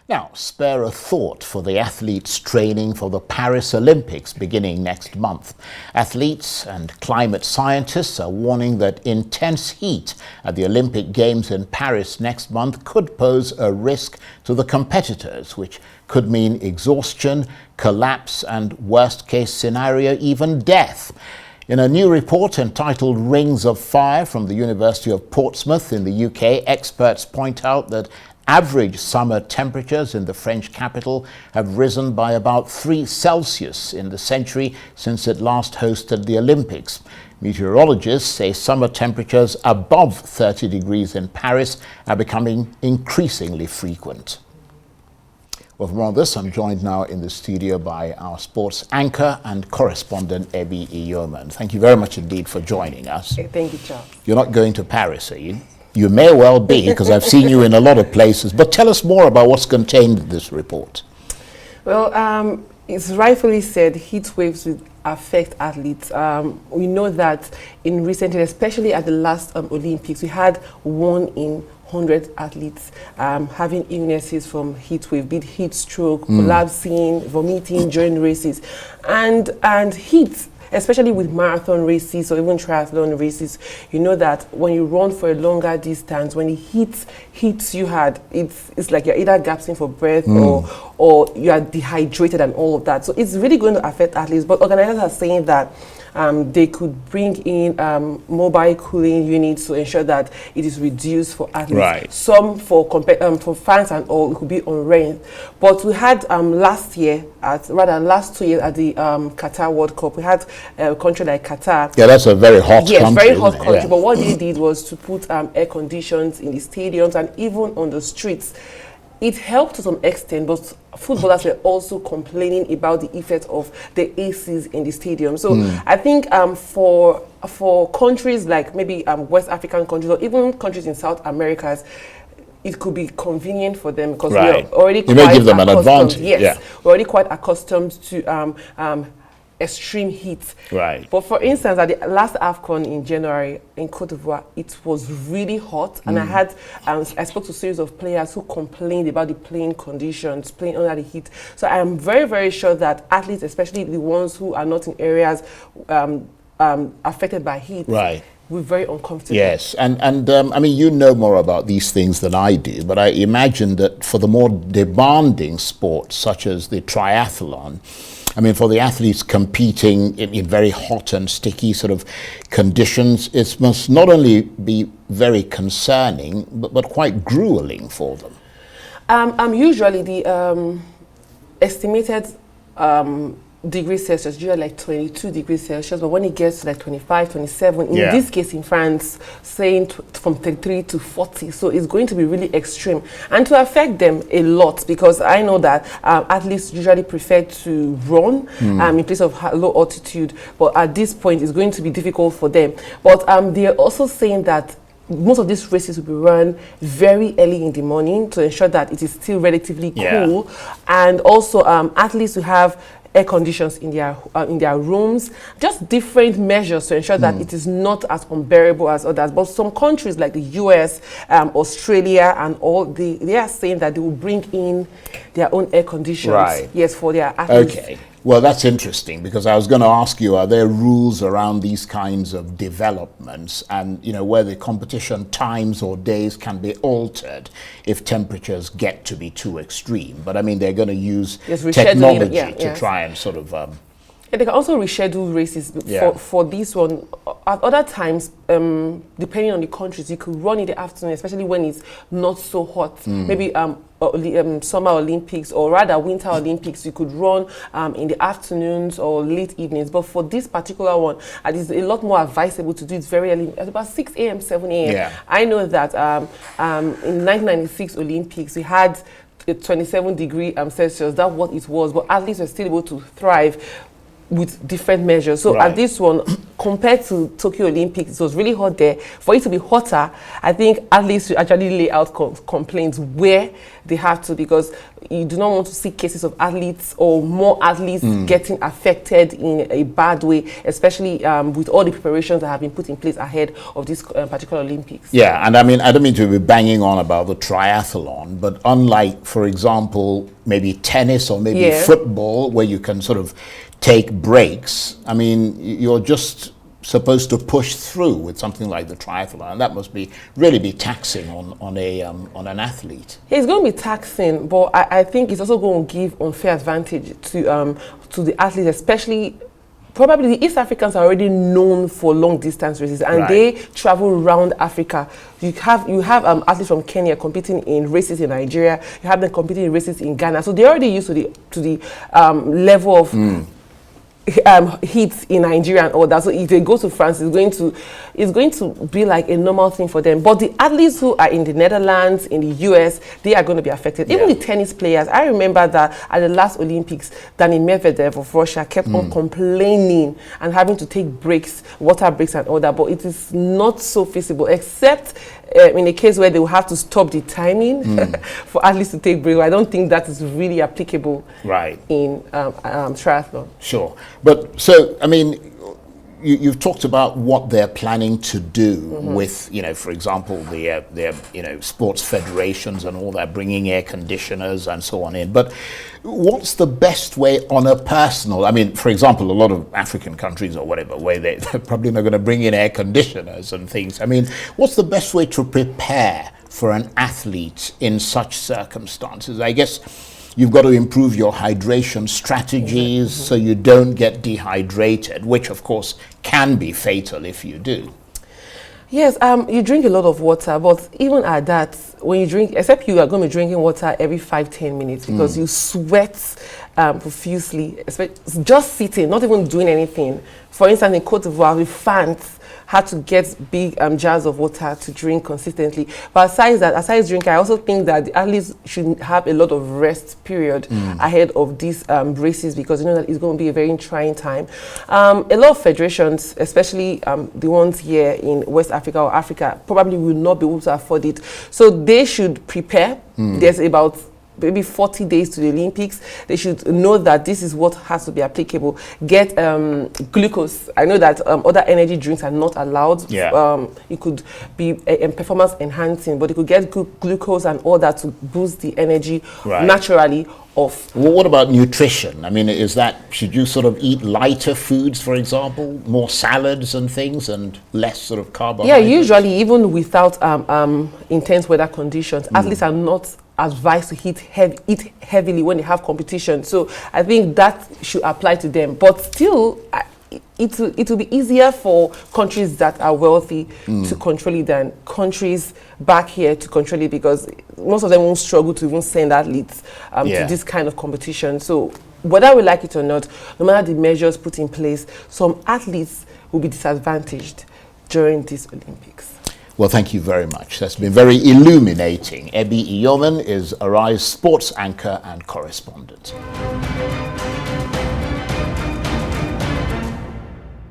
Now, spare a thought for the athletes training for the Paris Olympics beginning next month. Athletes and climate scientists are warning that intense heat at the Olympic Games in Paris next month could pose a risk to the competitors, which could mean exhaustion, collapse, and worst-case scenario, even death. In a new report entitled Rings of Fire from the University of Portsmouth in the UK, experts point out that average summer temperatures in the French capital have risen by about 3 Celsius in the century since it last hosted the Olympics. Meteorologists say summer temperatures above 30 degrees in Paris are becoming increasingly frequent. Well, for more on this, I'm joined now in the studio by our sports anchor and correspondent, Iyomon. Thank you very much indeed for joining us. Thank you, Charles. You're not going to Paris, are you? You may well be, because I've seen you in a lot of places. But tell us more about what's contained in this report. Well, it's rightfully said heat waves will affect athletes. We know that in recent years, especially at the last Olympics, we had 1 in 100 athletes having illnesses from heat wave, be it heat stroke, collapsing, vomiting during races. And heat, especially with marathon races or even triathlon races, you know that when you run for a longer distance, when the heat hits you hard, it's like you're either gasping for breath or you are dehydrated and all of that. So it's really going to affect athletes. But organizers are saying that they could bring in mobile cooling units to ensure that it is reduced for athletes. Right. Some for fans and all, it could be on rent. But we had last 2 years at the Qatar World Cup, we had a country like Qatar. Yeah, that's a very hot country. Yes, very hot country. Yeah. But what they did was to put air conditions in the stadiums and even on the streets. It helped to some extent, but footballers were also complaining about the effect of the ACs in the stadium. So I think for countries like maybe West African countries or even countries in South America, it could be convenient for them because we are already you may give them an advantage. Yes, yeah. We're already quite accustomed to extreme heat. Right. But for instance, at the last AFCON in January in Cote d'Ivoire, it was really hot, and I spoke to a series of players who complained about the playing conditions, playing under the heat. So I am very, very sure that athletes, especially the ones who are not in areas affected by heat, we're very uncomfortable. Yes, and I mean, you know more about these things than I do, but I imagine that for the more demanding sports, such as the triathlon, I mean, for the athletes competing in very hot and sticky sort of conditions, it must not only be very concerning, but quite grueling for them. Usually the estimated degrees Celsius, usually like 22 degrees Celsius, but when it gets to like 25, 27, in this case in France, saying from 33 to 40, so it's going to be really extreme and to affect them a lot, because I know that athletes usually prefer to run in place of low altitude, but at this point it's going to be difficult for them. But they're also saying that most of these races will be run very early in the morning to ensure that it is still relatively cool, and also athletes will have air conditions in their rooms, just different measures to ensure that it is not as unbearable as others. But some countries like the US, Australia and all, they are saying that they will bring in their own air conditions, yes, for their athletes. Okay. Well, that's interesting, because I was going to ask you, are there rules around these kinds of developments, and you know, where the competition times or days can be altered if temperatures get to be too extreme? But I mean, they're going to use technology to try and sort of and they can also reschedule races for this one. At other times, depending on the countries, you could run in the afternoon, especially when it's not so hot. Maybe Summer Olympics, or rather Winter Olympics, you could run in the afternoons or late evenings. But for this particular one, it is a lot more advisable to do it very early, at about 6 a.m., 7 a.m. Yeah. I know that in 1996 Olympics, we had 27 degree Celsius. That's what it was, but athletes were still able to thrive. with different measures. So Right. at this one, compared to Tokyo Olympics, it was really hot there. For it to be hotter, I think athletes should actually lay out complaints where they have to, because you do not want to see cases of athletes or more athletes getting affected in a bad way, especially with all the preparations that have been put in place ahead of this particular Olympics. Yeah, and I mean, I don't mean to be banging on about the triathlon, but unlike, for example, maybe tennis or maybe football, where you can sort of take breaks, I mean, you're just supposed to push through with something like the triathlon, and that must be really be taxing on an athlete. It's going to be taxing, but I think it's also going to give unfair advantage to the athletes, especially. Probably the East Africans are already known for long distance races, and they travel around Africa. You have athletes from Kenya competing in races in Nigeria. You have them competing in races in Ghana. So they're already used to the level of heat in Nigeria and all that. So if they go to France, it's going to be like a normal thing for them. But the athletes who are in the Netherlands, in the US, they are going to be affected. Even the tennis players. I remember that at the last Olympics, Dani Medvedev of Russia kept on complaining and having to take breaks, water breaks and all that. But it is not so feasible, except in a case where they will have to stop the timing for athletes to take breaks. I don't think that is really applicable in triathlon. Sure. But so, I mean, you've talked about what they're planning to do with, for example, their sports federations and all that, bringing air conditioners and so on in. But what's the best way on a personal, I mean, for example, a lot of African countries or whatever, where they're probably not going to bring in air conditioners and things. I mean, what's the best way to prepare for an athlete in such circumstances? I guess you've got to improve your hydration strategies so you don't get dehydrated, which of course can be fatal if you do. Yes, you drink a lot of water, but even at that, when you drink, except you are going to be drinking water every 5-10 minutes because you sweat profusely, just sitting, not even doing anything. For instance, in Cote d'Ivoire, we fans had to get big jars of water to drink consistently. But aside drinking, I also think that the athletes should have a lot of rest period ahead of these races, because that it's going to be a very trying time. A lot of federations, especially the ones here in West Africa or Africa, probably will not be able to afford it. So they should prepare. There's about maybe 40 days to the Olympics. They should know that this is what has to be applicable. Get glucose. I know that other energy drinks are not allowed. It could be performance enhancing, but you could get glucose and all that to boost the energy naturally off. Well, what about nutrition? I mean, should you sort of eat lighter foods, for example, more salads and things, and less sort of carbohydrates? Yeah, usually even without intense weather conditions, athletes are not advised to eat heavily when they have competition. So I think that should apply to them. But still, it will be easier for countries that are wealthy to control it than countries back here to control it, because most of them won't struggle to even send athletes to this kind of competition. So whether we like it or not, no matter the measures put in place, some athletes will be disadvantaged during these Olympics. Well, thank you very much. That's been very illuminating. Iyomon is Arise sports anchor and correspondent.